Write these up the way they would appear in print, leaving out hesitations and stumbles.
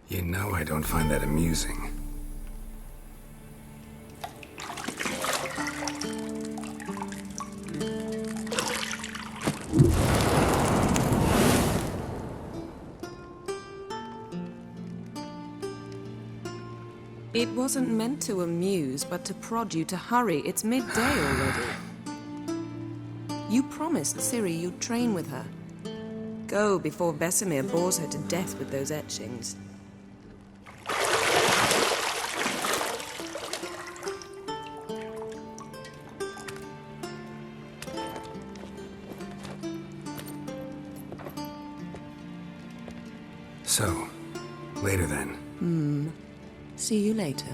You know I don't find that amusing. It wasn't meant to amuse, but to prod you to hurry. It's midday already. You promised Ciri you'd train with her. Go before Vesemir bores her to death with those etchings. So, later then. See you later.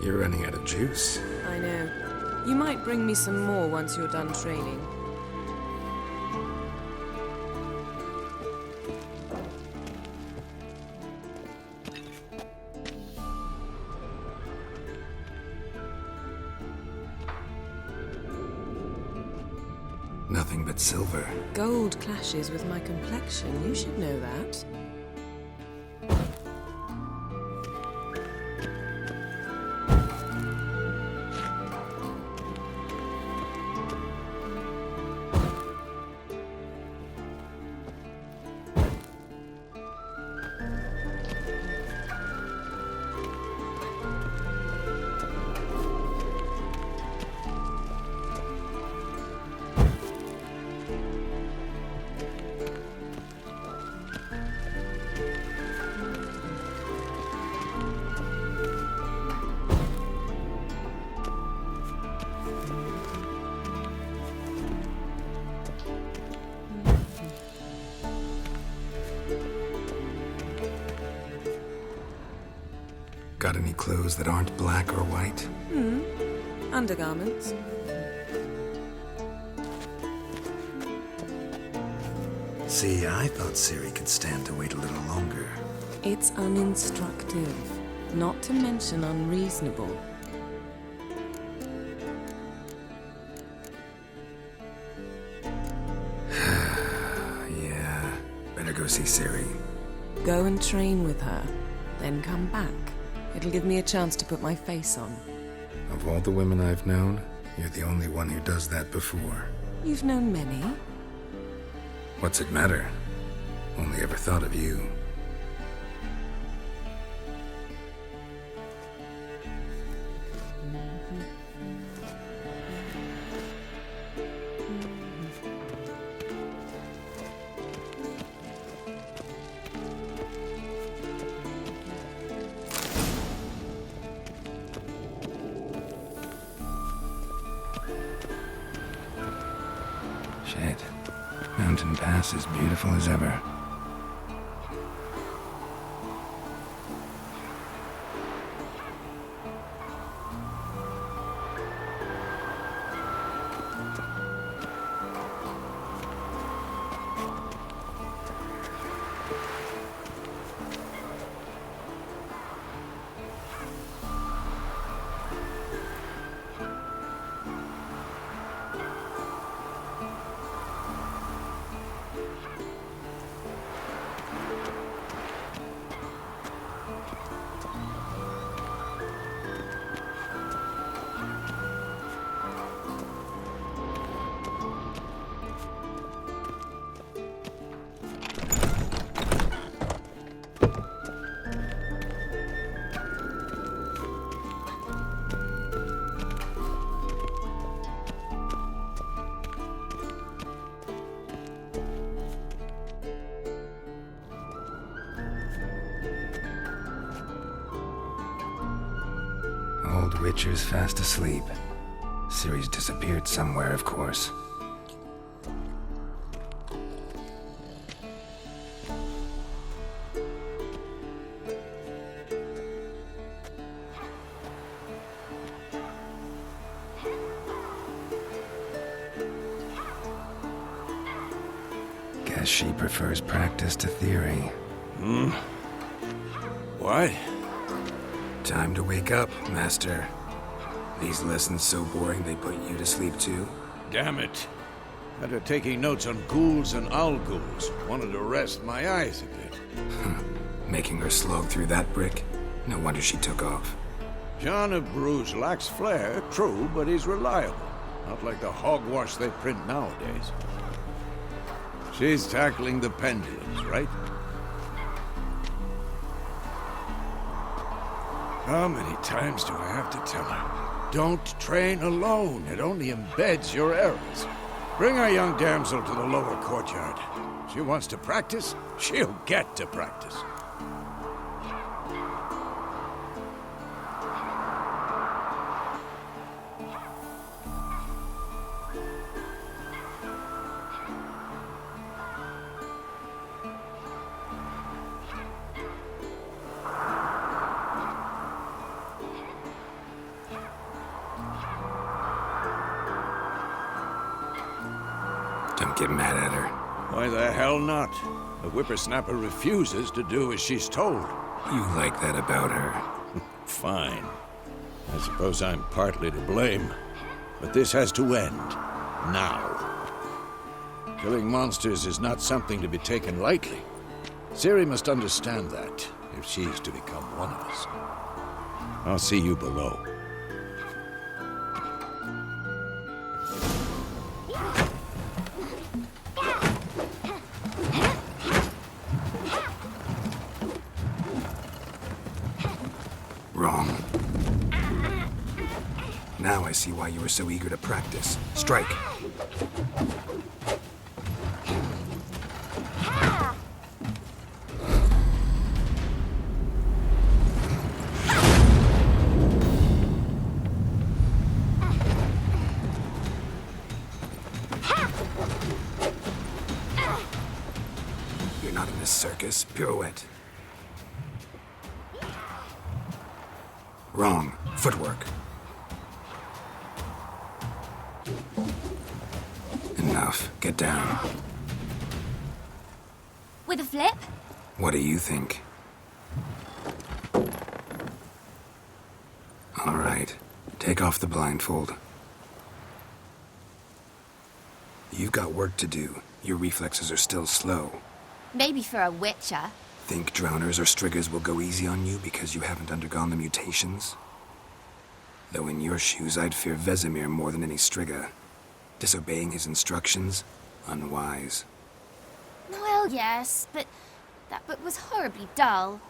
You're running out of juice. I know. You might bring me some more once you're done training. Nothing but silver. Gold clashes with my complexion. You should know that. Got any clothes that aren't black or white? Undergarments. See, I thought Ciri could stand to wait a little longer. It's uninstructive, not to mention unreasonable. Yeah, better go see Ciri. Go and train with her, then come back. It'll give me a chance to put my face on. Of all the women I've known, you're the only one who does that before. You've known many. What's it matter? Only ever thought of you. Shit. Mountain Pass is beautiful as ever. Old Witcher's fast asleep. Ciri's disappeared somewhere, of course. Guess she prefers practice to theory. What? Time to wake up, Master. These lessons so boring they put you to sleep too? Damn it. After taking notes on ghouls and owl-ghouls, wanted to rest my eyes a bit. Making her slog through that brick? No wonder she took off. John of Bruges lacks flair, true, but he's reliable. Not like the hogwash they print nowadays. She's tackling the pendulums, right? How many times do I have to tell her? Don't train alone. It only embeds your errors. Bring our young damsel to the lower courtyard. She wants to practice, she'll get to practice. Don't get mad at her. Why the hell not? The whippersnapper refuses to do as she's told. You like that about her. Fine. I suppose I'm partly to blame. But this has to end. Now. Killing monsters is not something to be taken lightly. Ciri must understand that, if she's to become one of us. I'll see you below. Wrong. Now I see why you were so eager to practice. Strike. You're not in this circus. Pirouette. Wrong. Footwork. Enough. Get down. With a flip? What do you think? All right. Take off the blindfold. You've got work to do. Your reflexes are still slow. Maybe for a witcher. Think drowners or striggers will go easy on you because you haven't undergone the mutations? Though in your shoes, I'd fear Vesemir more than any strigger. Disobeying his instructions? Unwise. Well, yes, but that book was horribly dull.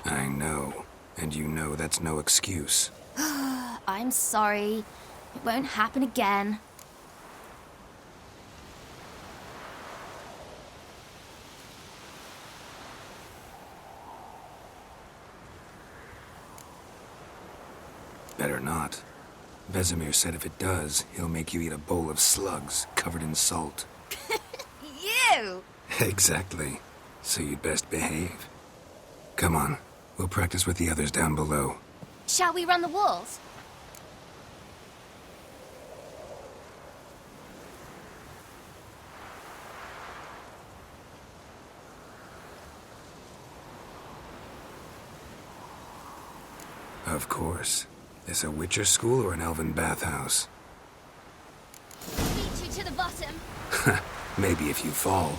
I know. And you know that's no excuse. I'm sorry. It won't happen again. Better not. Vesemir said if it does, he'll make you eat a bowl of slugs covered in salt. You! Exactly. So you'd best behave. Come on. We'll practice with the others down below. Shall we run the walls? Of course. This a Witcher school or an elven bathhouse? Beat you to the bottom. Maybe if you fall.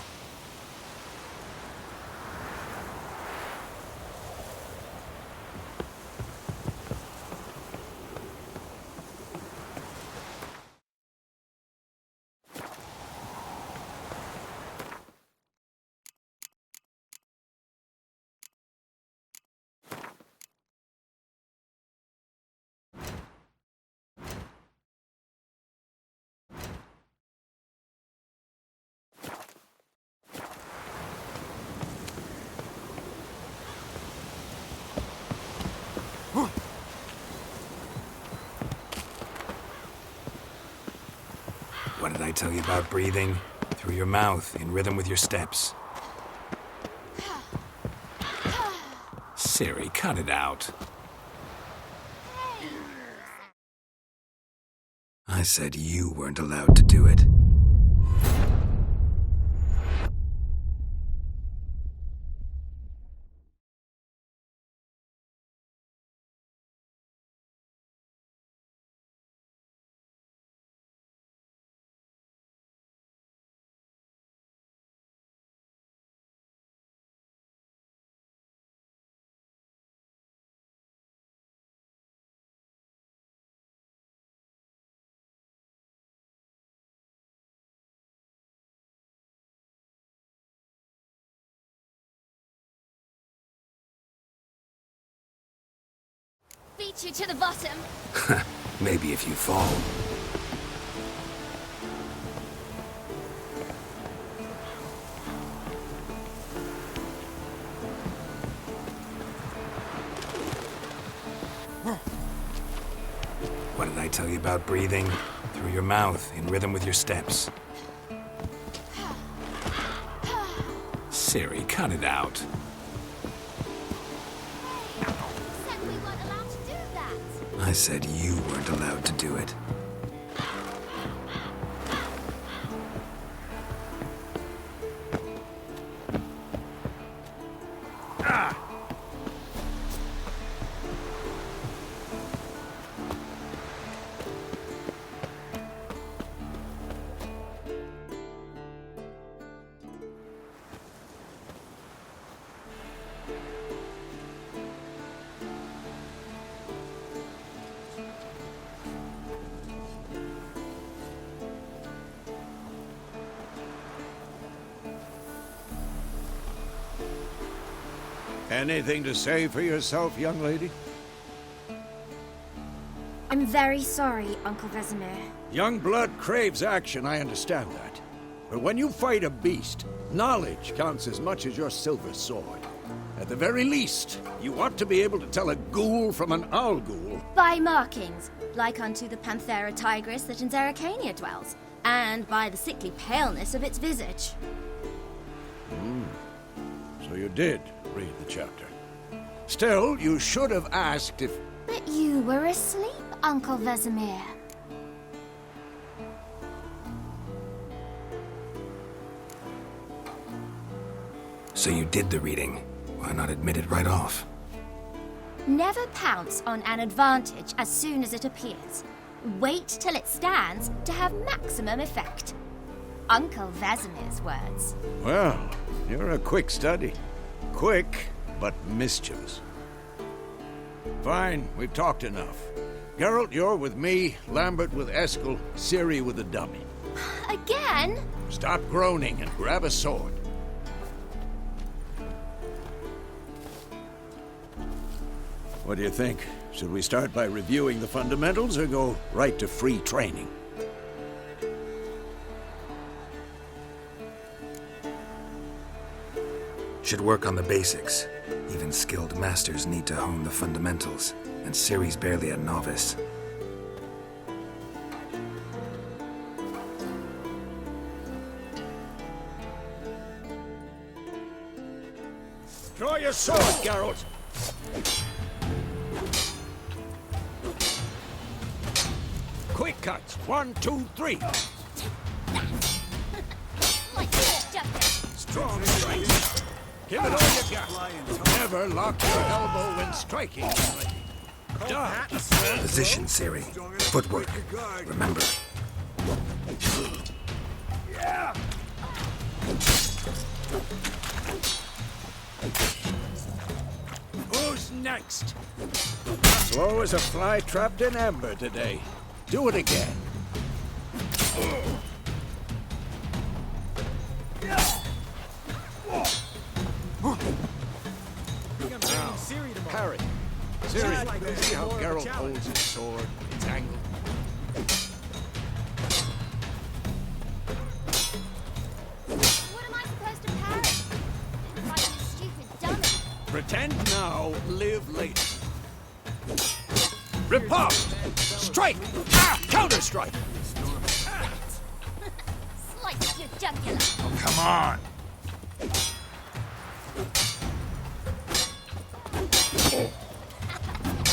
What did I tell you about breathing? Through your mouth, in rhythm with your steps. Ciri, cut it out. I said you weren't allowed to do it. Beat you to the bottom. Maybe if you fall. What did I tell you about breathing? Through your mouth, in rhythm with your steps. Ciri, cut it out. Said we weren't allowed to do that. I said you weren't allowed to do it. Anything to say for yourself, young lady? I'm very sorry, Uncle Vesemir. Young blood craves action, I understand that. But when you fight a beast, knowledge counts as much as your silver sword. At the very least, you ought to be able to tell a ghoul from an owl ghoul. By markings, like unto the Panthera tigris that in Zerrikania dwells, and by the sickly paleness of its visage. So you did read the chapter. Still, you should have asked if... But you were asleep, Uncle Vesemir. So you did the reading. Why not admit it right off? Never pounce on an advantage as soon as it appears. Wait till it stands to have maximum effect. Uncle Vesemir's words. Well, you're a quick study. Quick, but mischievous. Fine, we've talked enough. Geralt, you're with me, Lambert with Eskel, Ciri with the dummy. Again? Stop groaning and grab a sword. What do you think? Should we start by reviewing the fundamentals or go right to free training? Should work on the basics. Even skilled masters need to hone the fundamentals, and Ciri's barely a novice. Draw your sword, Geralt! Quick cuts! 1, 2, 3! Strong strength! Give it all you got! Never lock your elbow when striking, young lady. Done! Position, Ciri. Footwork. Remember. Who's next? Slow as a fly trapped in amber today. Do it again. Now, parry. Ciri, see how Geralt holds his sword, its angle. What am I supposed to parry? Like you stupid dummy. Pretend now, live later. Riposte! Strike! Ah! Counter-strike! Slice your jugular. Oh, come on!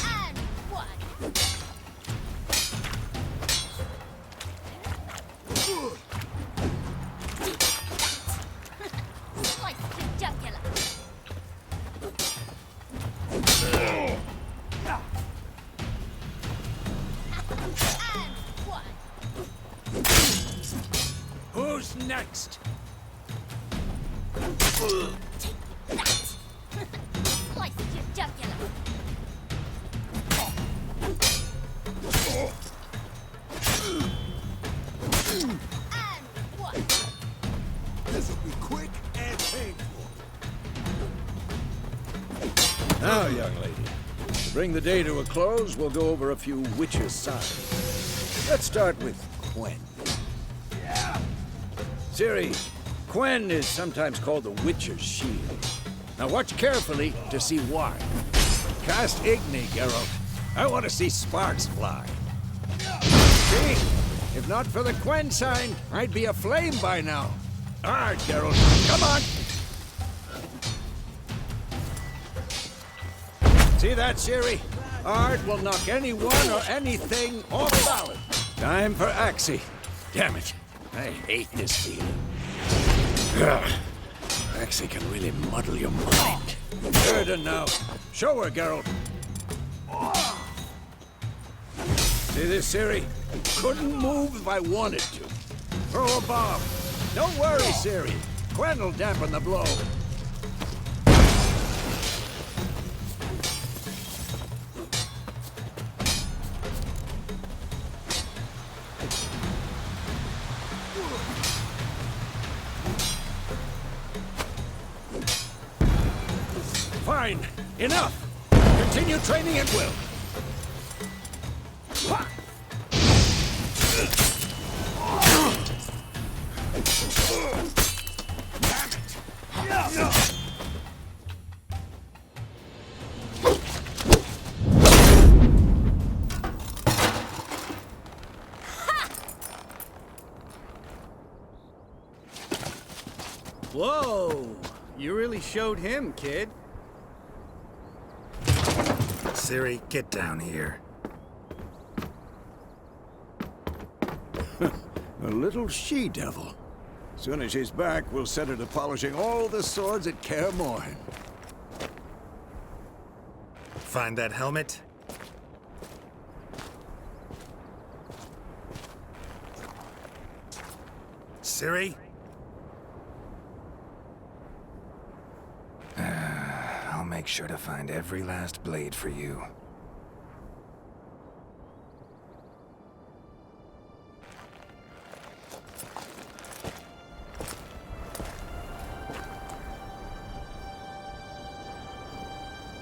And one. Slice your jugular. And one. Who's next? That. Slice your jugular. And one. This'll be quick and painful. Now, young lady, to bring the day to a close, we'll go over a few witches' signs. Let's start with Quen. Ciri, Quen is sometimes called the Witcher's Shield. Now watch carefully to see why. Cast Igni, Geralt. I want to see sparks fly. See? If not for the Quen sign, I'd be aflame by now. All right, Geralt, come on! See that, Ciri? Art will knock anyone or anything off balance. Time for Axie. Damn it. I hate this feeling. Ugh. Axie can really muddle your mind. Good now. Show her, Geralt. See this, Ciri? Couldn't move if I wanted to. Throw a bomb. Don't worry, Ciri. Quen will dampen the blow. Fine. Enough. Continue training at will. Ha! Whoa! You really showed him, kid. Ciri, get down here. A little she-devil. Soon as she's back, we'll set her to polishing all the swords at Kaer Morhen. Find that helmet? Ciri? I'll make sure to find every last blade for you.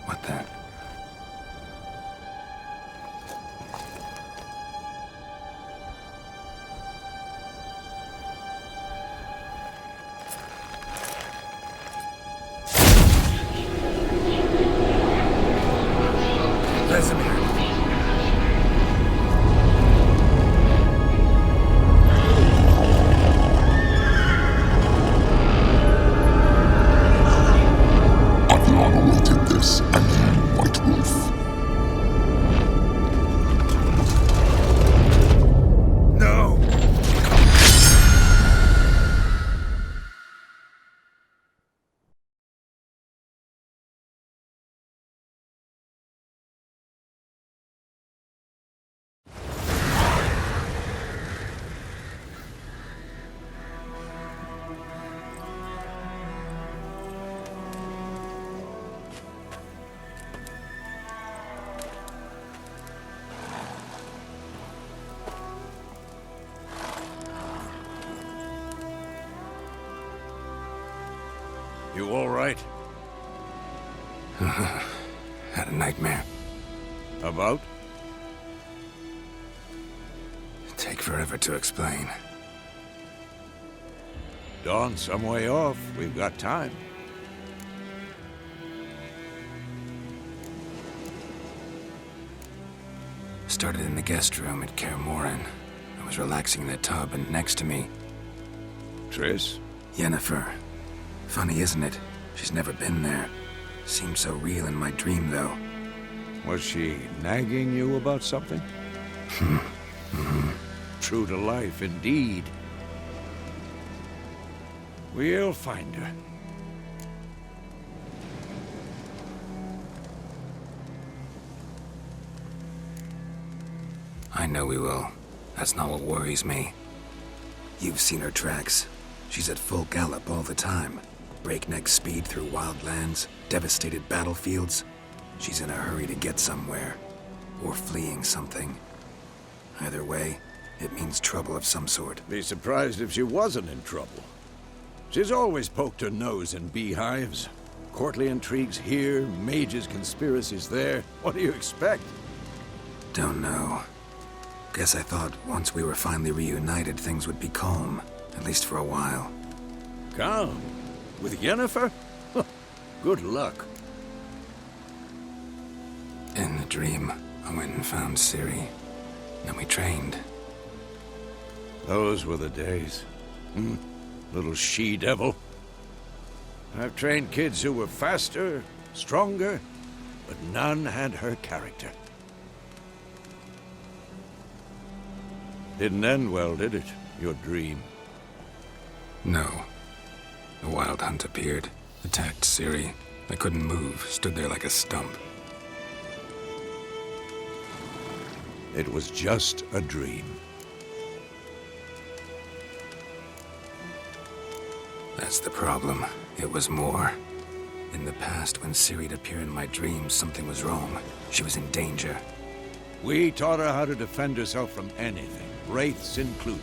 What the? Vesemir. Aviana wanted this, and you, White Wolf. No! You all right? Had a nightmare. About? Take forever to explain. Dawn's some way off. We've got time. Started in the guest room at Kaer Morhen. I was relaxing in the tub, and next to me, Triss? Yennefer. Funny, isn't it? She's never been there. Seemed so real in my dream, though. Was she nagging you about something? True to life, indeed. We'll find her. I know we will. That's not what worries me. You've seen her tracks. She's at full gallop all the time. Breakneck speed through wild lands, devastated battlefields. She's in a hurry to get somewhere. Or fleeing something. Either way, it means trouble of some sort. Be surprised if she wasn't in trouble. She's always poked her nose in beehives. Courtly intrigues here, mages' conspiracies there. What do you expect? Don't know. Guess I thought once we were finally reunited, things would be calm. At least for a while. Calm? With Yennefer? Good luck. In the dream, I went and found Ciri. Then we trained. Those were the days. Little she-devil. I've trained kids who were faster, stronger, but none had her character. Didn't end well, did it? Your dream? No. The Wild Hunt appeared, attacked Ciri. I couldn't move, stood there like a stump. It was just a dream. That's the problem. It was more. In the past, when Ciri'd appear in my dreams, something was wrong. She was in danger. We taught her how to defend herself from anything, wraiths included.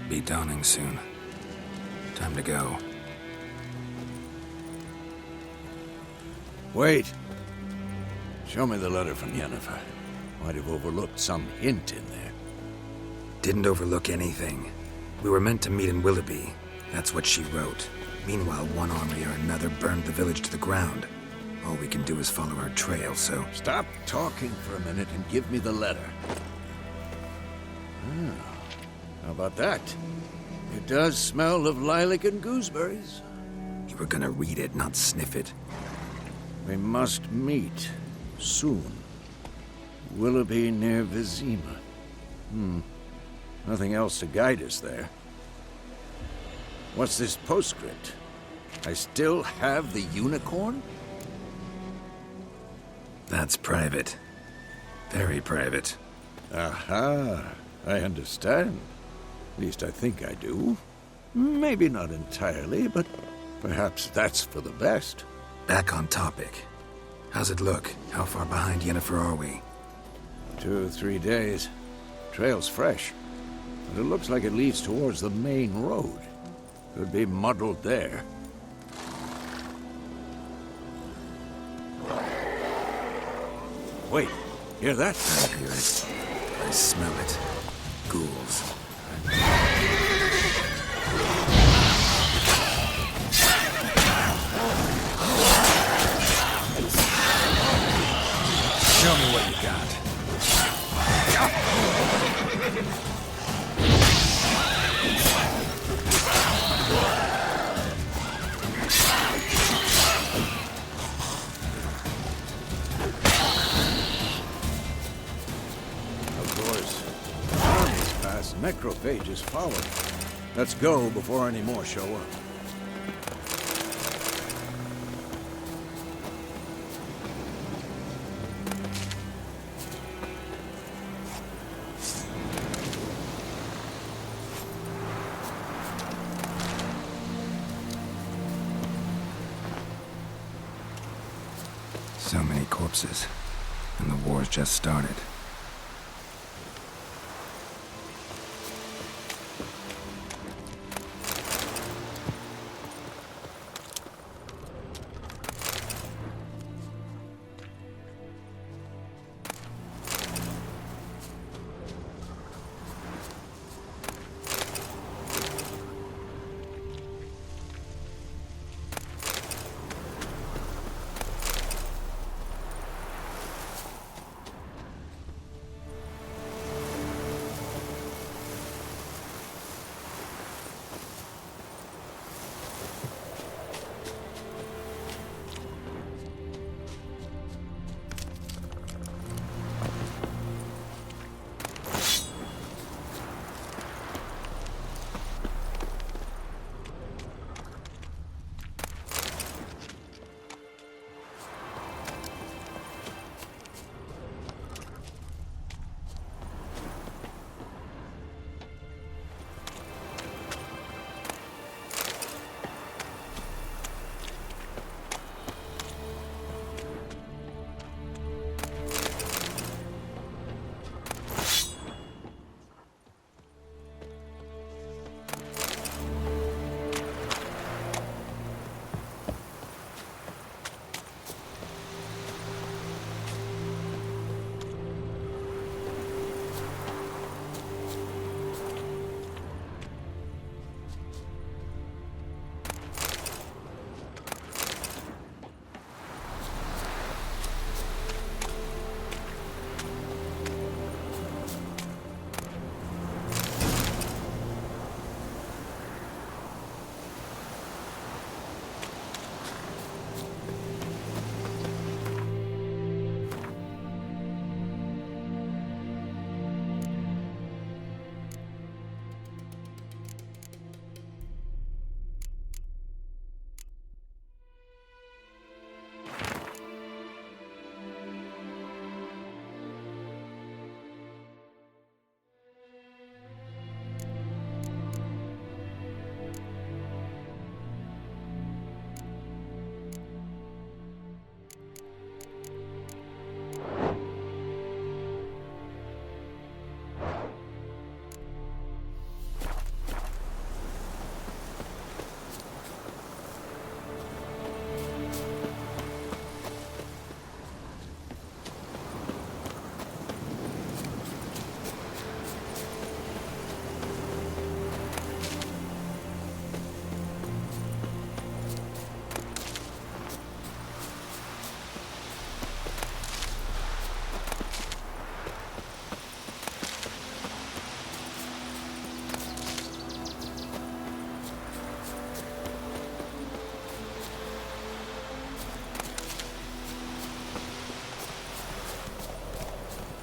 Be dawning soon. Time to go. Wait. Show me the letter from Yennefer. Might have overlooked some hint in there. Didn't overlook anything. We were meant to meet in Willoughby. That's what she wrote. Meanwhile, one army or another burned the village to the ground. All we can do is follow her trail, so... Stop talking for a minute and give me the letter. How about that? It does smell of lilac and gooseberries. You were gonna read it, not sniff it. We must meet. Soon. Willoughby near Vizima. Nothing else to guide us there. What's this postscript? I still have the unicorn? That's private. Very private. Aha, I understand. At least I think I do. Maybe not entirely, but perhaps that's for the best. Back on topic. How's it look? How far behind Yennefer are we? 2 or 3 days. Trail's fresh, but it looks like it leads towards the main road. Could be muddled there. Wait, hear that? I hear it. I smell it. Ghouls. Show me what you got. Of course. Armies pass, necrophages follow. Let's go before any more show up. So many corpses. And the war's just started.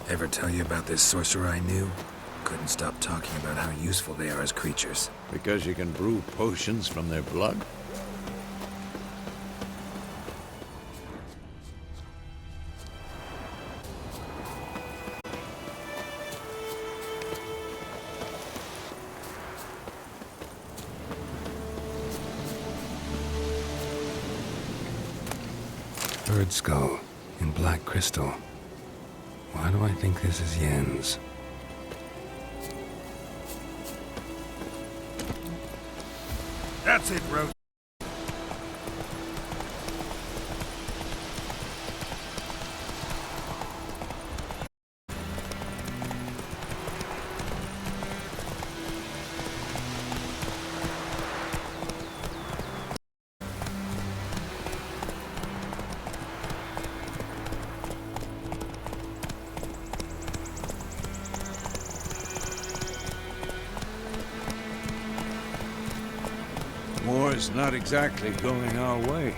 Ever tell you about this sorcerer I knew? Couldn't stop talking about how useful they are as creatures. Because you can brew potions from their blood? Bird skull in black crystal. Why do I think this is Yen's? That's it, Rose. War's not exactly going our way.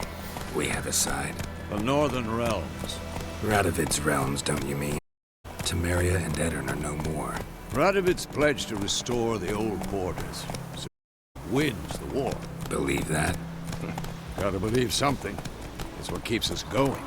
We have a side. The Northern Realms. Radovid's realms, don't you mean? Temeria and Edirn are no more. Radovid's pledged to restore the old borders. So wins the war. Believe that? Gotta believe something. It's what keeps us going.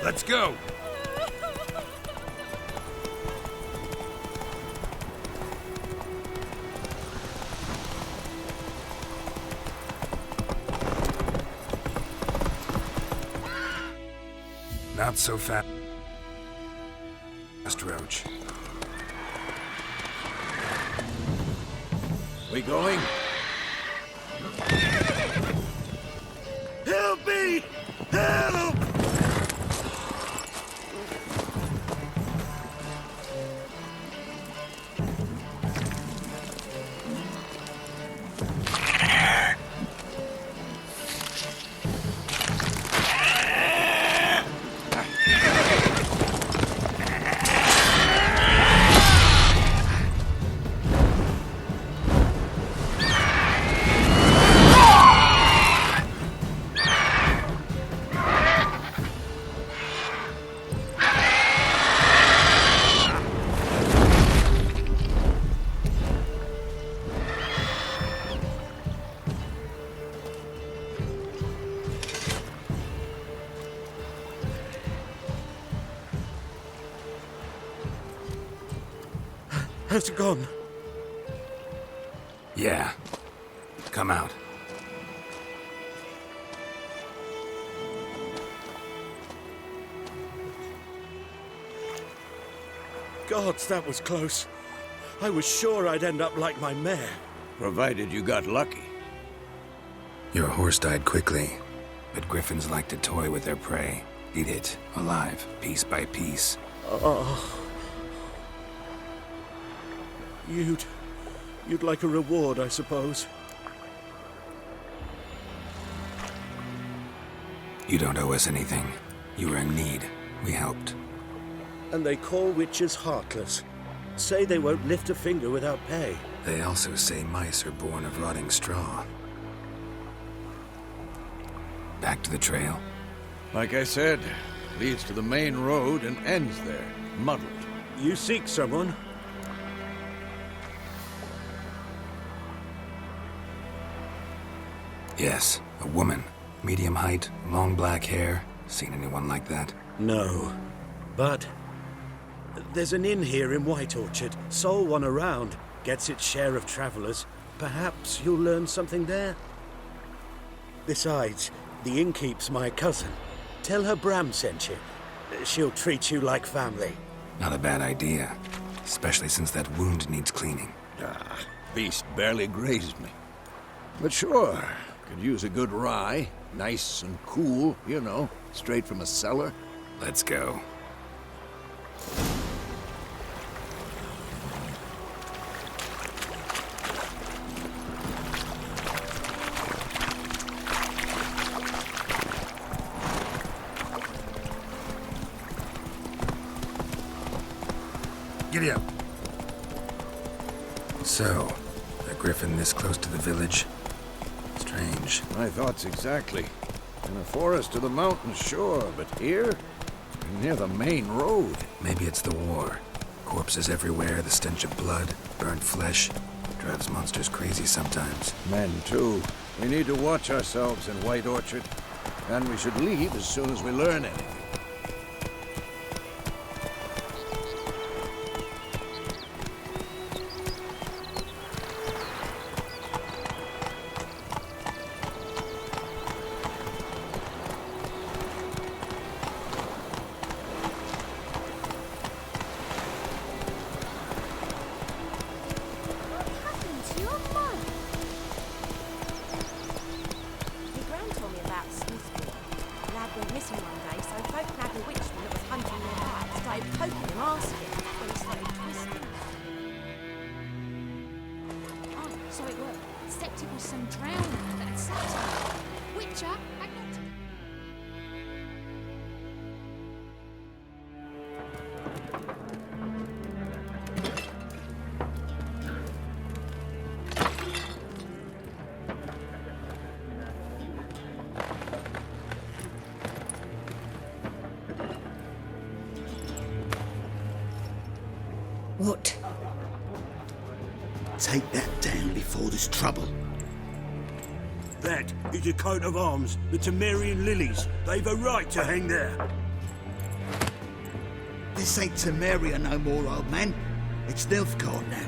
Let's go! Not so fast, Roach. We going? Help me! Help! Has it gone? Yeah. Come out. Gods, that was close. I was sure I'd end up like my mare. Provided you got lucky. Your horse died quickly, but griffins like to toy with their prey. Eat it, alive, piece by piece. Oh. You'd like a reward, I suppose. You don't owe us anything. You were in need. We helped. And they call witches heartless. Say they won't lift a finger without pay. They also say mice are born of rotting straw. Back to the trail. Like I said, leads to the main road and ends there, muddled. You seek someone? Yes, a woman. Medium height, long black hair. Seen anyone like that? No. But there's an inn here in White Orchard. Sole one around. Gets its share of travelers. Perhaps you'll learn something there? Besides, the innkeep's my cousin. Tell her Bram sent you. She'll treat you like family. Not a bad idea. Especially since that wound needs cleaning. Beast barely grazed me. But sure, could use a good rye. Nice and cool, you know, straight from a cellar. Let's go. Giddy up. So, a griffin this close to the village? Strange. My thoughts exactly. In a forest to the mountains, sure, but here? Near the main road. Maybe it's the war. Corpses everywhere, the stench of blood, burnt flesh. Drives monsters crazy sometimes. Men, too. We need to watch ourselves in White Orchard. And we should leave as soon as we learn anything. So it worked. Except it was some drowning that had sacked him. Witcher, agnostic. What? Take that down before there's trouble. That is a coat of arms, the Temerian lilies. They've a right to hang there. This ain't Temeria no more, old man. It's Nilfgaard now.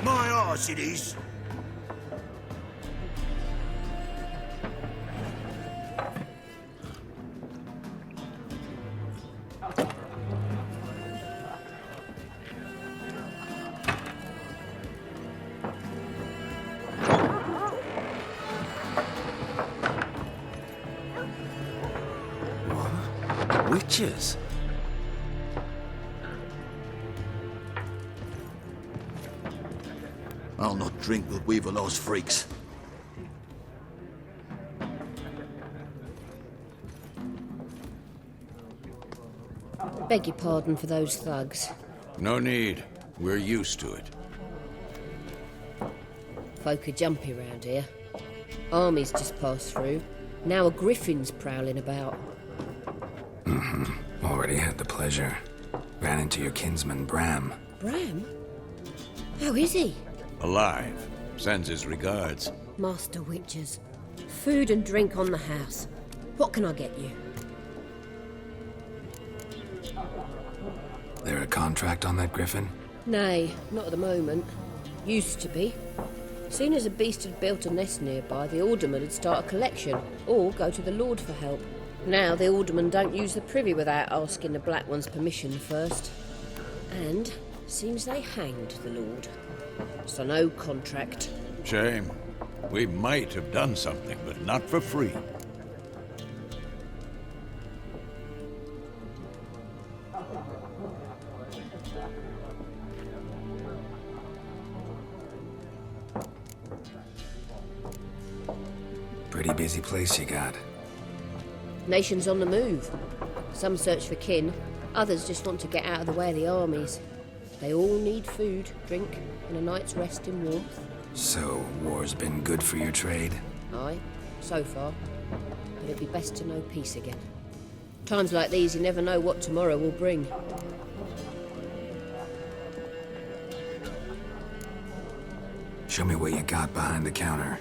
My arse it is. Witches? I'll not drink with Weaverlaw's freaks. Beg your pardon for those thugs. No need. We're used to it. Folk are jumpy round here. Armies just passed through. Now a griffin's prowling about. Already had the pleasure. Ran into your kinsman, Bram. Bram? How is he? Alive. Sends his regards. Master Witchers. Food and drink on the house. What can I get you? There a contract on that griffin? Nay, not at the moment. Used to be. Soon as a beast had built a nest nearby, the alderman would start a collection, or go to the Lord for help. Now the aldermen don't use the privy without asking the Black One's permission first. And seems they hanged the Lord. So no contract. Shame. We might have done something, but not for free. Pretty busy place you got. Nations on the move. Some search for kin, others just want to get out of the way of the armies. They all need food, drink, and a night's rest in warmth. So, war's been good for your trade? Aye, so far. But it'd be best to know peace again. Times like these, you never know what tomorrow will bring. Show me what you got behind the counter.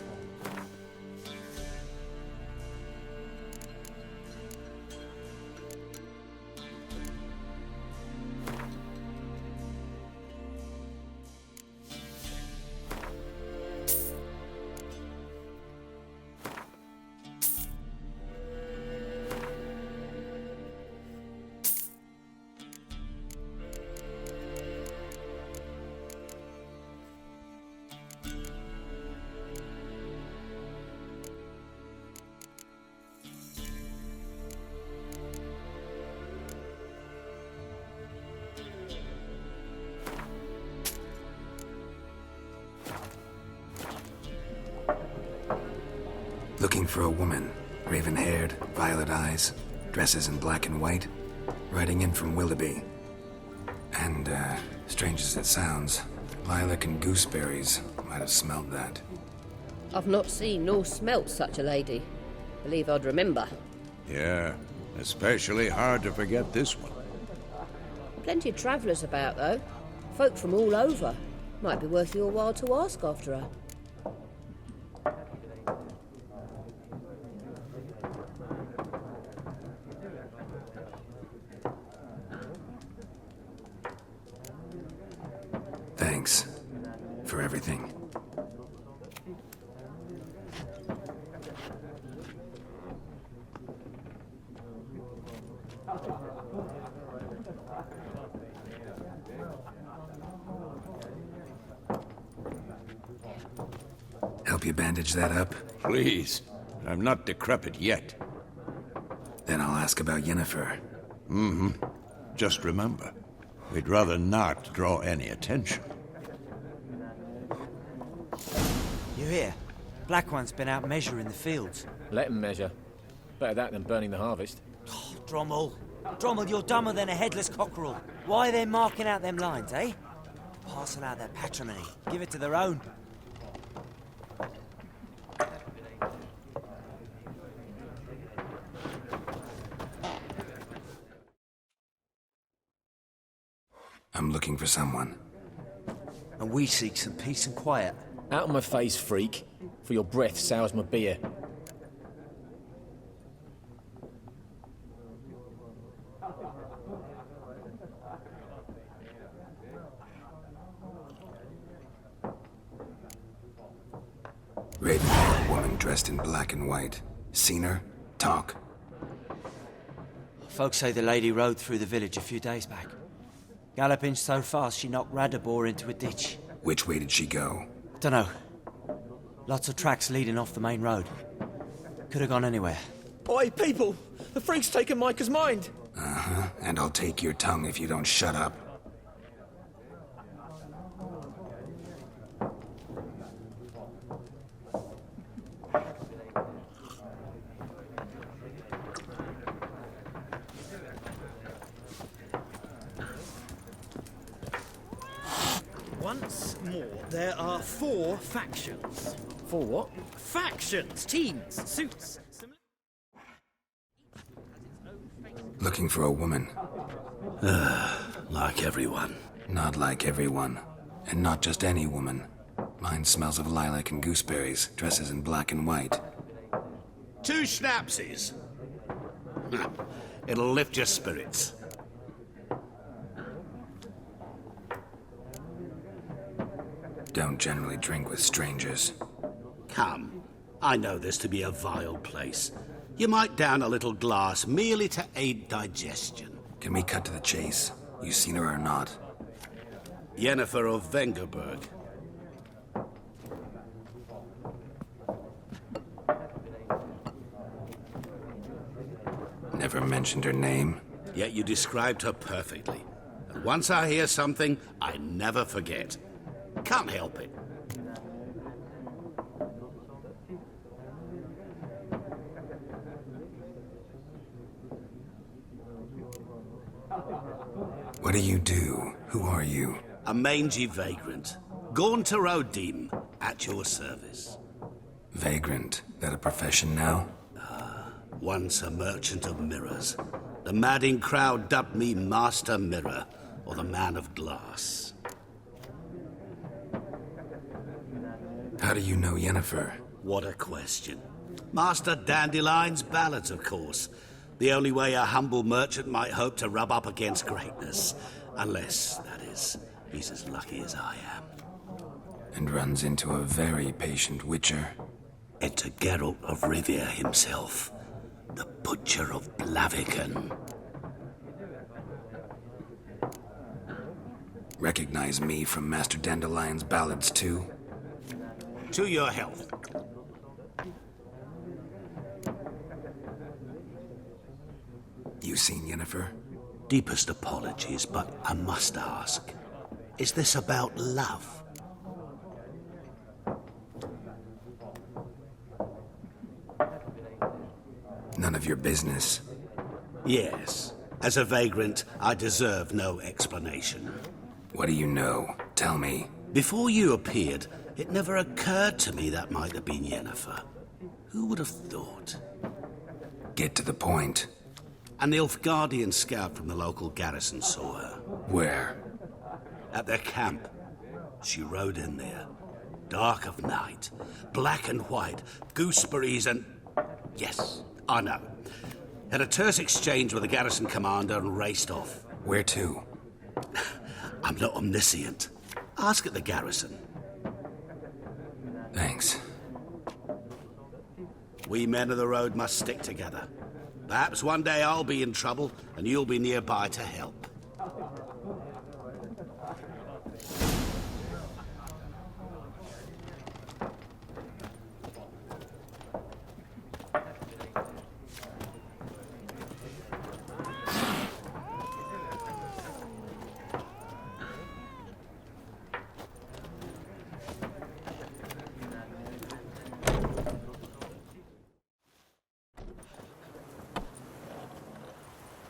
Looking for a woman. Raven-haired, violet eyes, dresses in black and white. Riding in from Willoughby. And, strange as it sounds, lilac and gooseberries might have smelled that. I've not seen nor smelt such a lady. Believe I'd remember. Yeah, especially hard to forget this one. Plenty of travellers about, though. Folk from all over. Might be worth your while to ask after her. Thanks for everything. Help you bandage that up? Please. I'm not decrepit yet. Then I'll ask about Yennefer. Just remember, we'd rather not draw any attention. You hear? Black One's been out measuring the fields. Let him measure. Better that than burning the harvest. Oh, Drommel. Drommel, you're dumber than a headless cockerel. Why are they marking out them lines, eh? Parcel out their patrimony. Give it to their own. I'm looking for someone. And we seek some peace and quiet. Out of my face, freak. For your breath sours my beer. Raven-haired woman dressed in black and white. Seen her? Talk. Folks say the lady rode through the village a few days back. Galloping so fast she knocked Radabor into a ditch. Which way did she go? Dunno. Lots of tracks leading off the main road. Could have gone anywhere. Oi, people! The freak's taken Micah's mind! Uh-huh, and I'll take your tongue if you don't shut up. Once more, there are 4 factions. 4 what? Factions, teams, suits. Looking for a woman. Like everyone. Not like everyone. And not just any woman. Mine smells of lilac and gooseberries, dresses in black and white. 2 schnapsies. It'll lift your spirits. Don't generally drink with strangers. Come, I know this to be a vile place. You might down a little glass merely to aid digestion. Can we cut to the chase? You seen her or not? Yennefer of Vengerberg. Never mentioned her name. Yet you described her perfectly. And once I hear something, I never forget. Can't help it. What do you do? Who are you? A mangy vagrant. Gaunter Odim, at your service. Vagrant. That a profession now? Once a merchant of mirrors. The madding crowd dubbed me Master Mirror, or the Man of Glass. How do you know Yennefer? What a question. Master Dandelion's ballads, of course. The only way a humble merchant might hope to rub up against greatness. Unless, that is, he's as lucky as I am. And runs into a very patient witcher. Enter Geralt of Rivia himself. The Butcher of Blaviken. Recognize me from Master Dandelion's ballads, too? To your health. You seen Yennefer? Deepest apologies, but I must ask. Is this about love? None of your business. Yes. As a vagrant, I deserve no explanation. What do you know? Tell me. Before you appeared, it never occurred to me that might have been Yennefer. Who would have thought? Get to the point. An Nilfgaardian scout from the local garrison saw her. Where? At their camp. She rode in there. Dark of night. Black and white. Gooseberries and... Yes, I know. Had a terse exchange with the garrison commander and raced off. Where to? I'm not omniscient. Ask at the garrison. Thanks. We men of the road must stick together. Perhaps one day I'll be in trouble and you'll be nearby to help.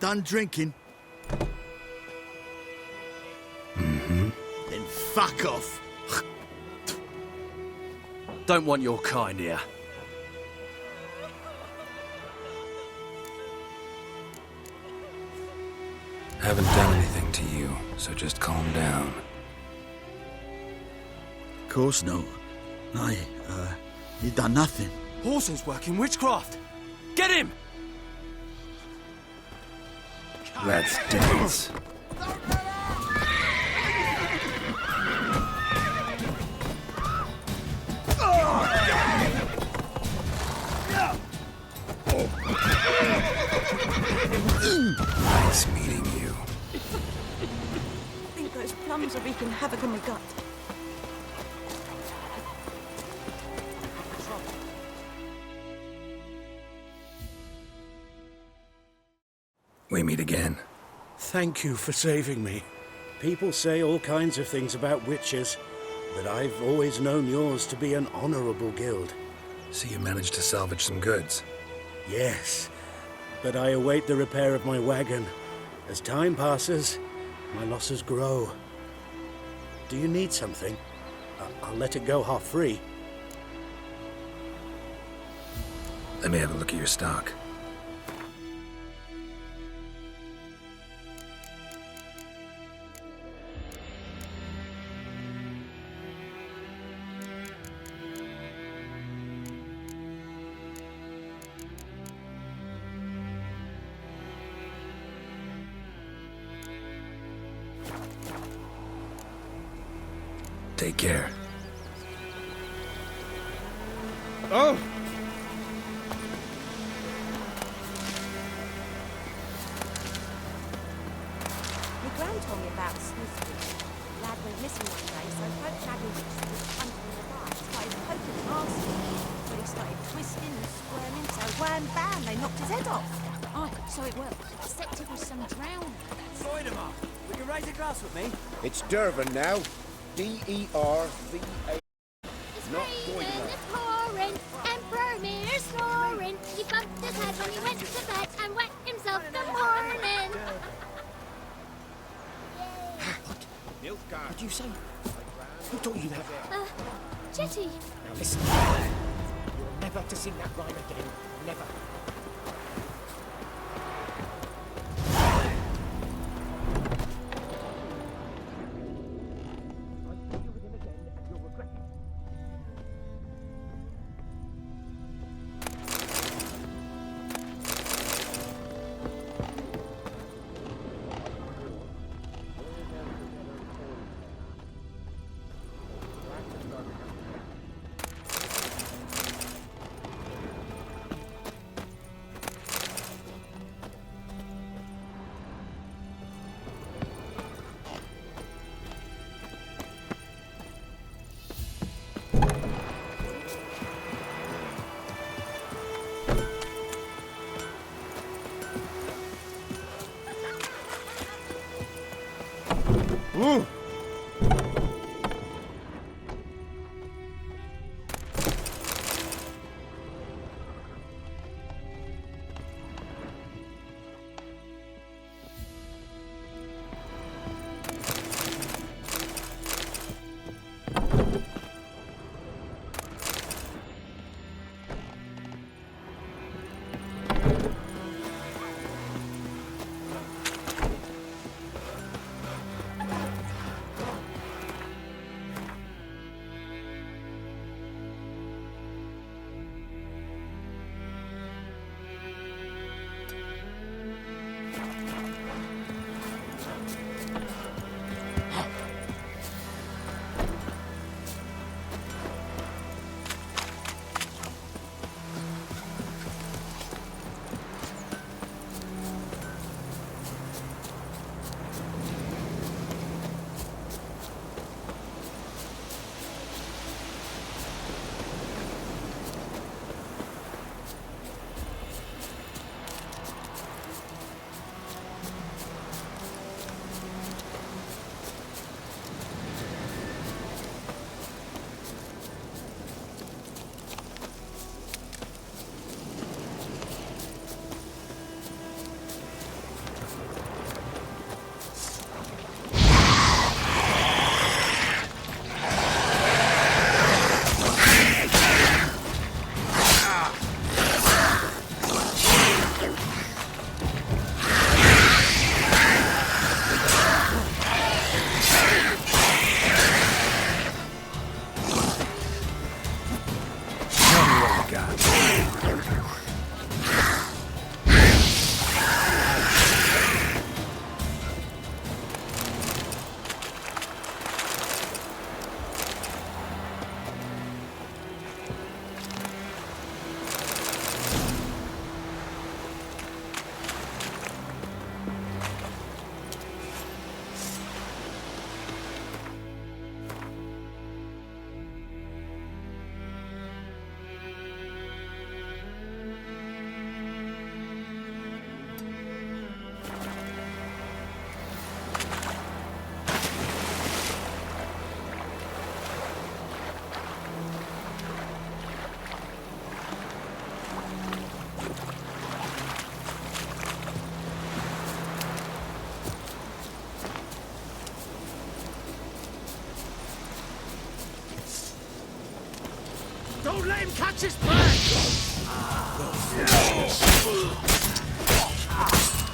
Done drinking? Mm-hmm. Then fuck off. Don't want your kind here. Haven't done anything to you, so just calm down. Of course no. You done nothing. Horson's working witchcraft. Get him! Let's dance. Worms are wreaking havoc on my gut. We meet again. Thank you for saving me. People say all kinds of things about witches, but I've always known yours to be an honorable guild. So you managed to salvage some goods? Yes, but I await the repair of my wagon. As time passes, my losses grow. Do you need something? I'll let it go half free. Let me have a look at your stock. Take care. Oh! My gran told me about Smithfield. Lad went missing one day, so folk nagging was hunting in the night, started poking and asking. But he started twisting and squirming, so wham bam, they knocked his head off. Oh, so it was. Except it was some drowning. Join him up. Will you raise a glass with me? It's Dervin now. D-E-R-V-A. Not Raining, it's pouring, and Bromir's snoring. He bumped his head when he went to bed and wet himself the morning. What did you say? Who taught you that? Jetty. Now listen. You're never to sing that rhyme again. Never. Ooh. Don't let him catch his breath!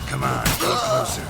Come on, go closer.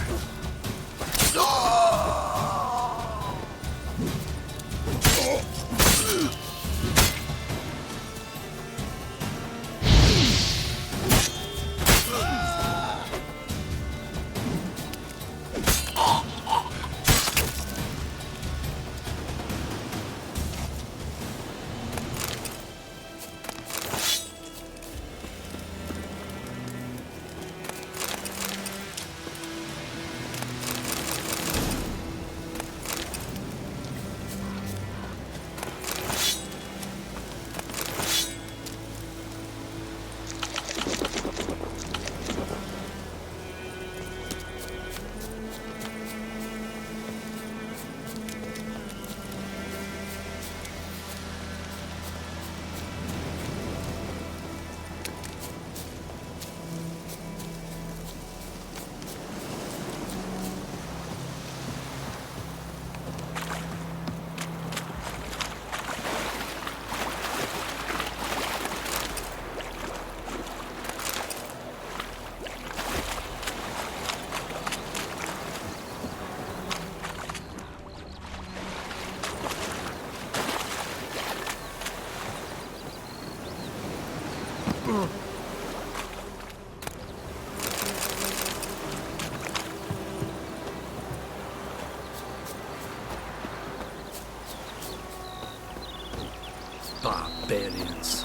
Barbarians.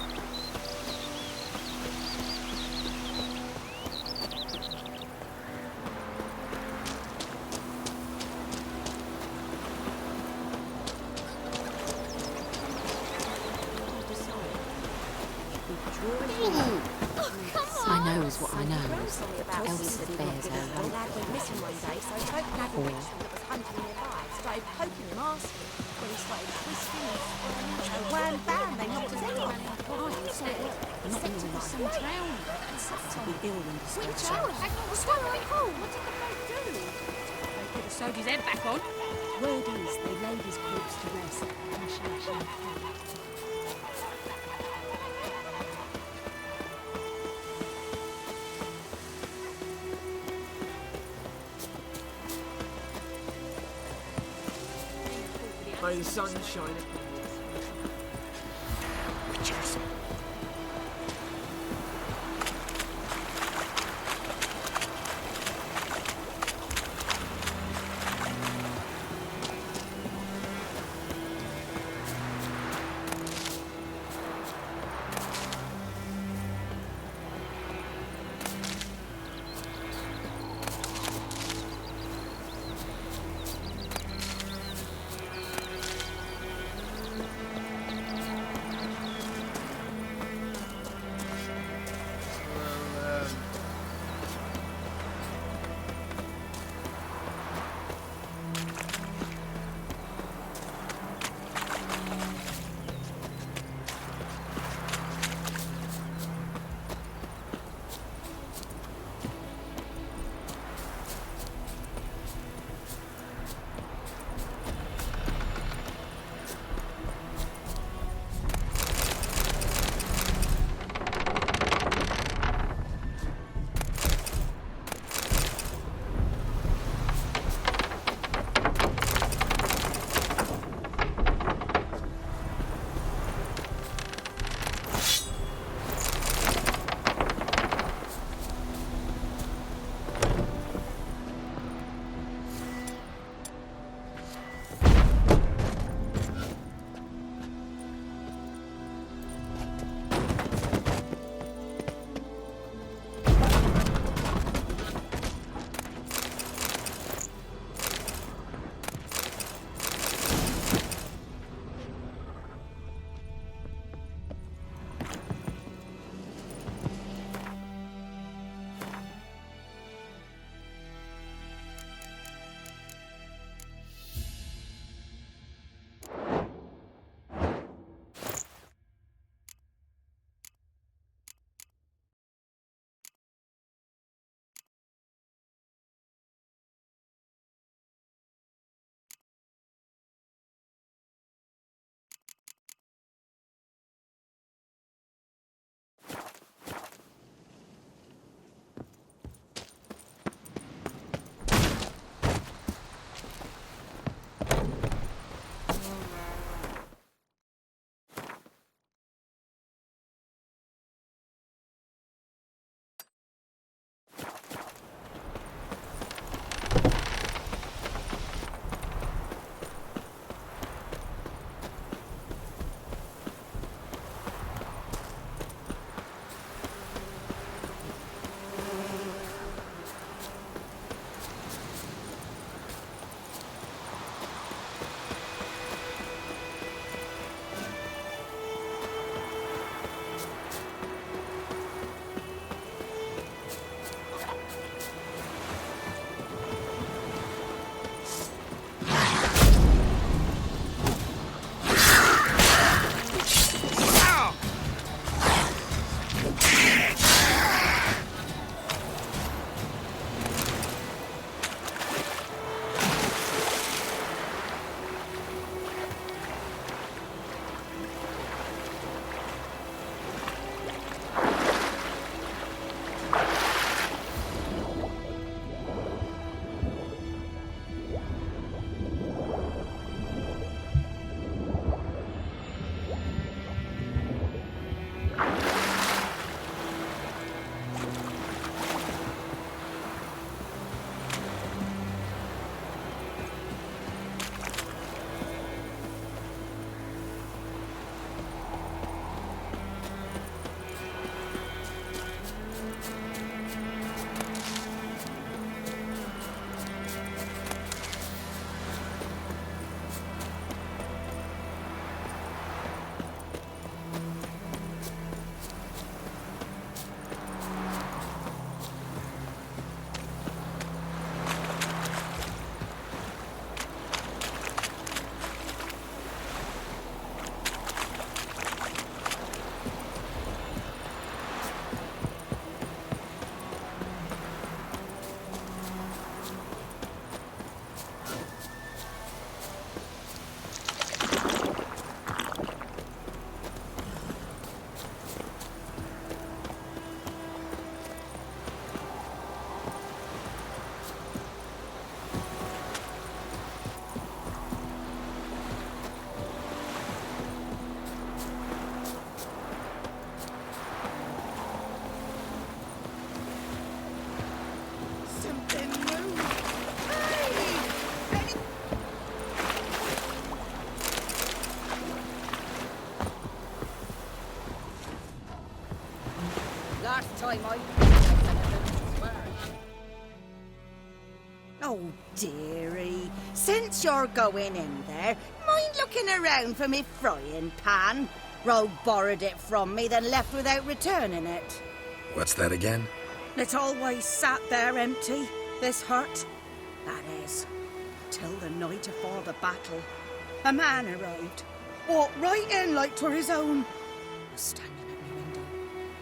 I knows what I knows. Else bears her The lad went missing one day, so I spoke to the veteran that was hunting nearby. Started poking him, asking. When he started twisting and squirming, so wham bam, they knocked his head off. Not in the some drowning and something. Be ill and Which hour? What's going on? What did the boat do? They put the soldier's head back on. Word is they laid his corpse to rest and champagne. May the sun shine upon you. Witches. Last time I... Oh, dearie, since you're going in there, mind looking around for me frying pan? Rogue borrowed it from me, then left without returning it. What's that again? It's always sat there empty, this hut. That is, till the night afore the battle. A man arrived, walked right in like 'twere his own. Was standing at my window,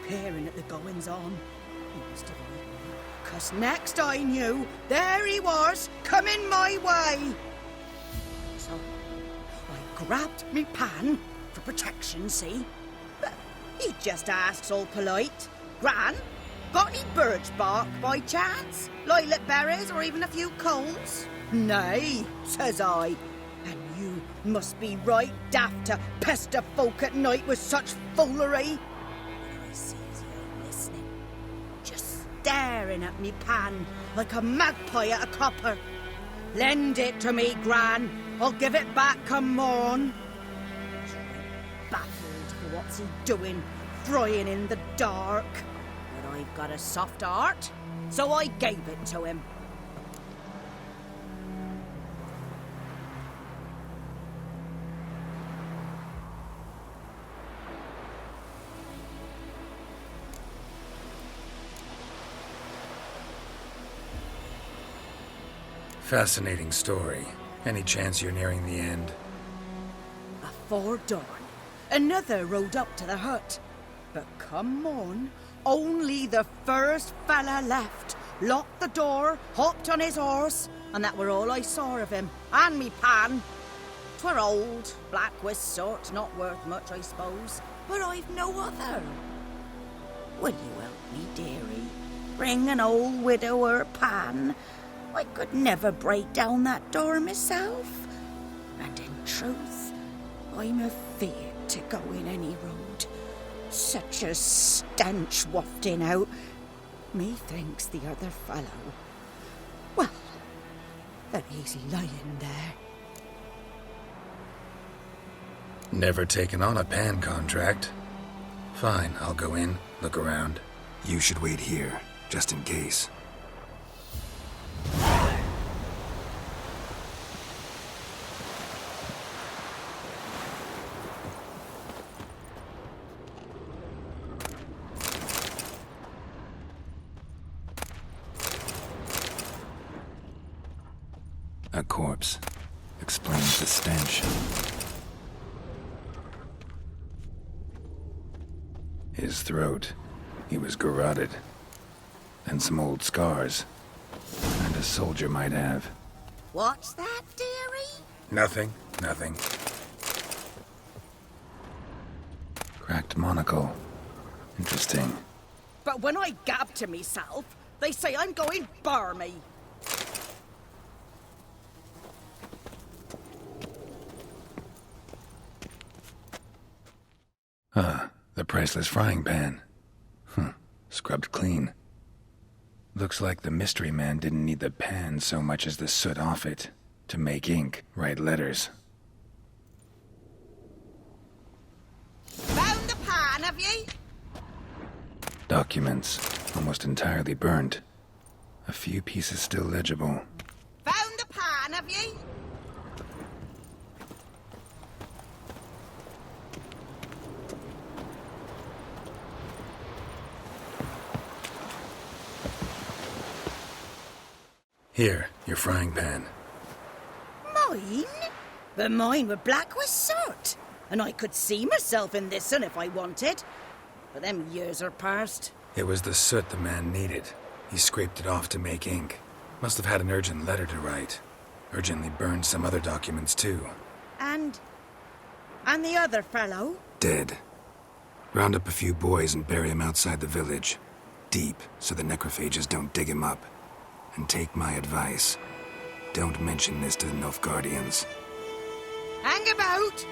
peering at the goings-on. He must have eyed me, 'cause next I knew, there he was, coming my way. So, I grabbed me pan, for protection, see? But he just asks all polite, Gran, got any birch bark by chance? Lilac berries or even a few coals? Nay, says I. And you must be right daft to pester folk at night with such foolery. And I sees you listening, just staring at me pan like a magpie at a copper. Lend it to me, Gran. I'll give it back come morn. Baffled for what's he doing, frying in the dark. But I've got a soft heart, so I gave it to him. Fascinating story. Any chance you're nearing the end? Afore dawn, another rode up to the hut. But come morn, only the first fella left, locked the door, hopped on his horse, and that were all I saw of him, and me pan. 'Twere old, black with sort, not worth much, I suppose, but I've no other. Will you help me, dearie? Bring an old widower pan. I could never break down that door myself. And in truth, I'm afeard to go in any road. Such a stench wafting out. Methinks the other fellow... Well, that he's lying there. Never taken on a pan contract. Fine, I'll go in, look around. You should wait here, just in case. A corpse explains the stench. His throat, he was garroted. And some old scars. And a soldier might have. What's that, dearie? Nothing. Cracked monocle. Interesting. But when I gab to myself, they say I'm going barmy. The priceless frying pan. Scrubbed clean. Looks like the mystery man didn't need the pan so much as the soot off it to make ink, write letters. Found the pan, have ye? Documents, almost entirely burnt. A few pieces still legible. Found the pan, have ye? Here, your frying pan. Mine? But mine were black with soot. And I could see myself in this one if I wanted. But them years are past. It was the soot the man needed. He scraped it off to make ink. Must have had an urgent letter to write. Urgently burned some other documents too. And the other fellow? Dead. Round up a few boys and bury him outside the village. Deep, so the necrophages don't dig him up. And take my advice. Don't mention this to the Nilfgaardians. Hang about!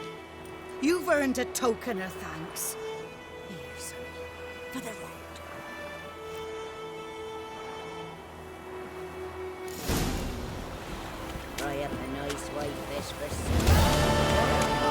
You've earned a token of thanks. Here, sonny, for the road. Fry up a nice white fish for supper.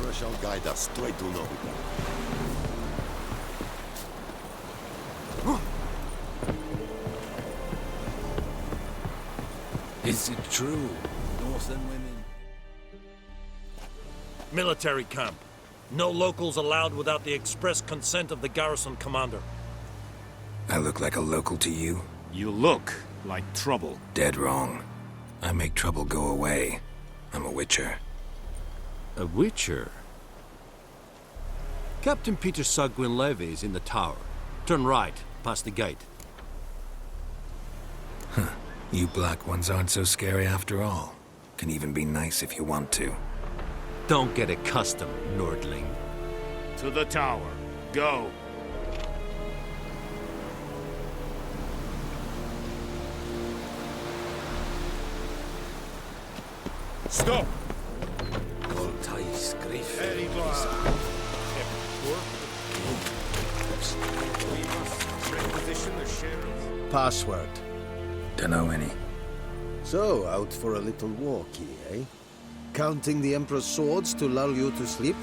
Emperor shall guide us straight to Novigrad. Is it true? Northern women. Military camp. No locals allowed without the express consent of the garrison commander. I look like a local to you? You look like trouble. Dead wrong. I make trouble go away. I'm a witcher. A witcher? Captain Peter Sagwin Levy is in the tower. Turn right, past the gate. Huh. You black ones aren't so scary after all. Can even be nice if you want to. Don't get accustomed, Nordling. To the tower. Go. Stop! Very well. We must requisition the sheriff. Password. Dunno any. So, out for a little walkie, eh? Counting the Emperor's swords to lull you to sleep?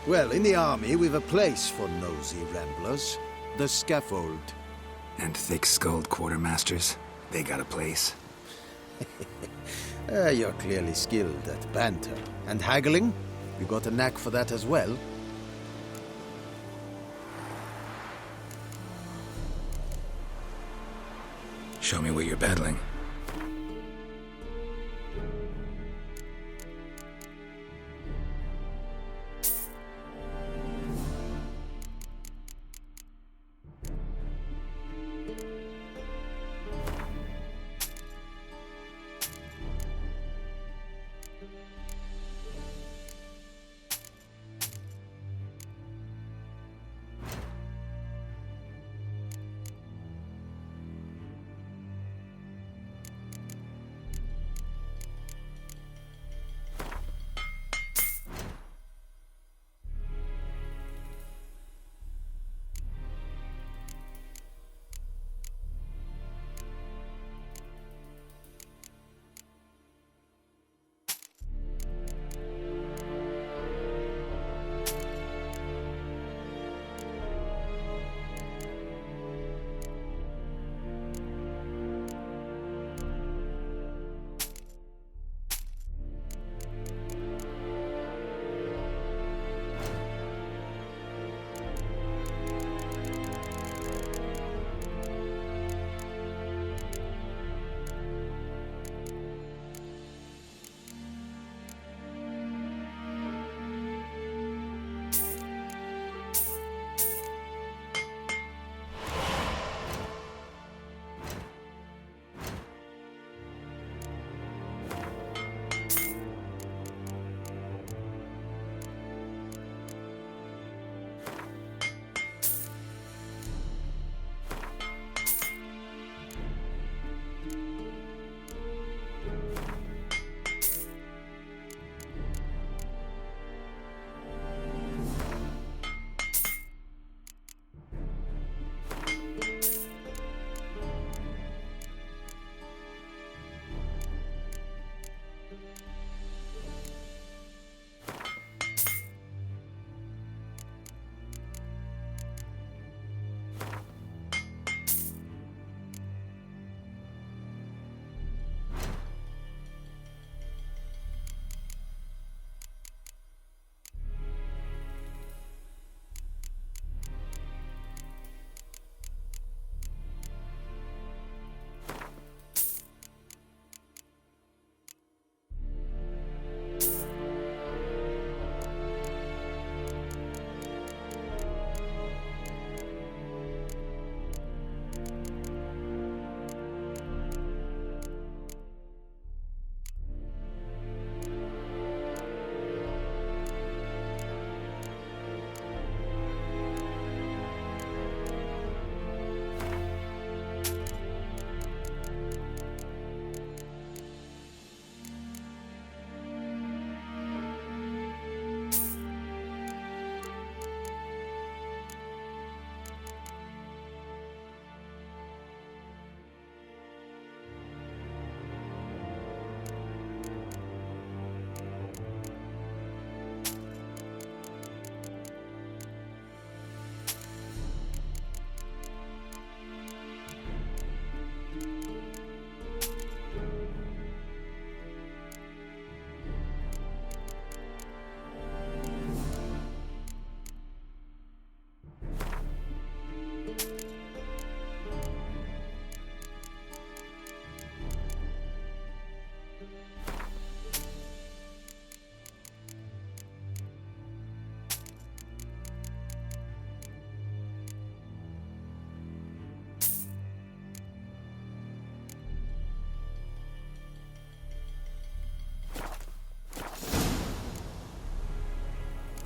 Well, in the army, we've a place for nosy ramblers. The scaffold. And thick-skulled quartermasters. They got a place. You're clearly skilled at banter. And haggling? You got a knack for that as well? Show me what you're peddling.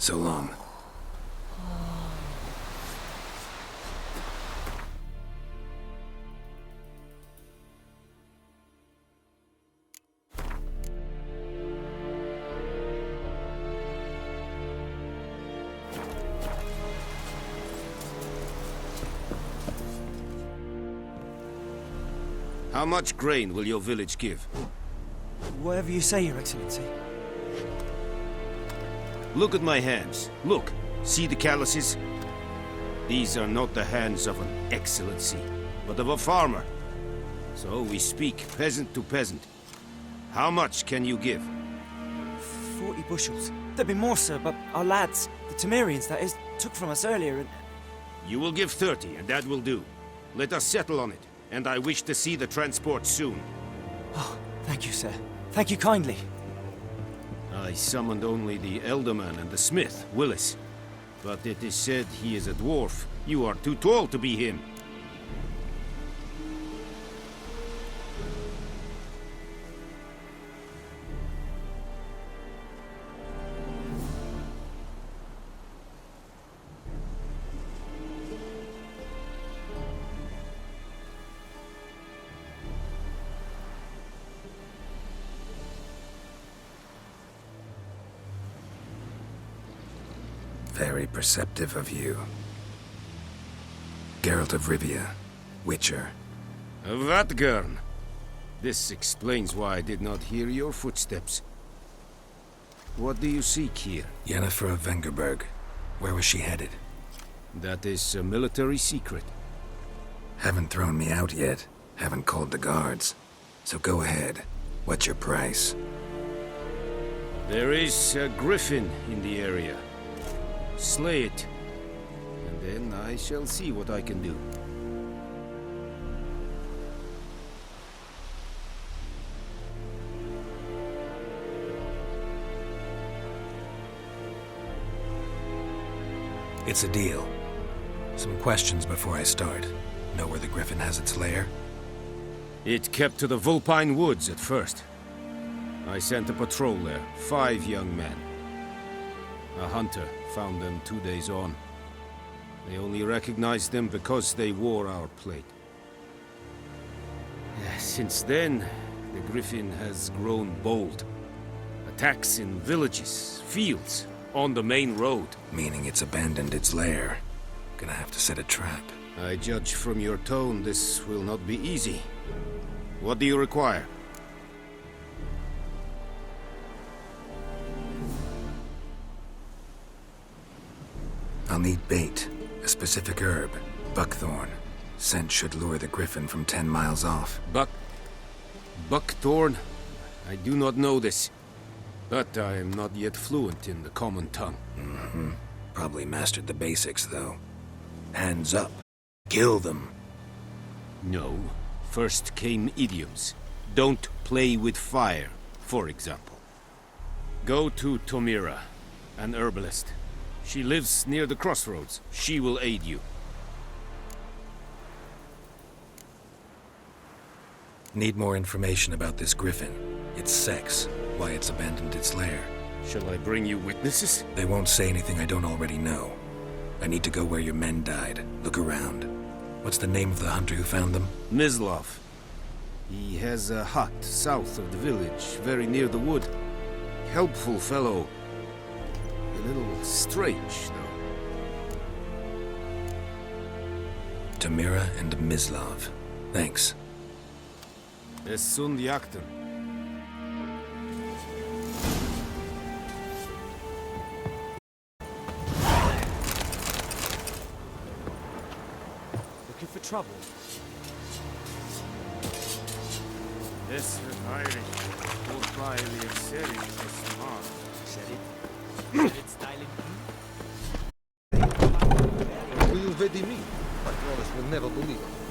So long. How much grain will your village give? Whatever you say, Your Excellency. Look at my hands. Look. See the calluses? These are not the hands of an excellency, but of a farmer. So we speak peasant to peasant. How much can you give? 40 bushels. There'd be more, sir, but our lads, the Temerians, that is, took from us earlier and... You will give 30, and that will do. Let us settle on it, and I wish to see the transport soon. Oh, thank you, sir. Thank you kindly. I summoned only the Elderman and the smith, Willis. But it is said he is a dwarf. You are too tall to be him. Very perceptive of you. Geralt of Rivia, Witcher. Vatgern! This explains why I did not hear your footsteps. What do you seek here? Yennefer of Vengerberg. Where was she headed? That is a military secret. Haven't thrown me out yet. Haven't called the guards. So go ahead. What's your price? There is a griffin in the area. Slay it, and then I shall see what I can do. It's a deal. Some questions before I start. Know where the griffin has its lair? It kept to the Vulpine Woods at first. I sent a patrol there, 5 young men. A hunter found them 2 days on. They only recognized them because they wore our plate. Since then, the griffin has grown bold. Attacks in villages, fields, on the main road. Meaning it's abandoned its lair. Gonna have to set a trap. I judge from your tone this will not be easy. What do you require? I'll need bait, a specific herb, buckthorn. Scent should lure the griffin from 10 miles off. Buckthorn? I do not know this. But I am not yet fluent in the common tongue. Mm-hmm. Probably mastered the basics, though. Hands up. Kill them. No. First came idioms. Don't play with fire, for example. Go to Tomira, an herbalist. She lives near the crossroads. She will aid you. Need more information about this griffin. Its sex, why it's abandoned its lair. Shall I bring you witnesses? They won't say anything I don't already know. I need to go where your men died. Look around. What's the name of the hunter who found them? Mislav. He has a hut south of the village, very near the wood. Helpful fellow. A little strange, though. Tamira and Mislav. Thanks. Es sunt jakten. Looking for trouble? Es wird heilig. Urfreilich Serik ist Mark. Will you vedi me? My Wallace will never believe it.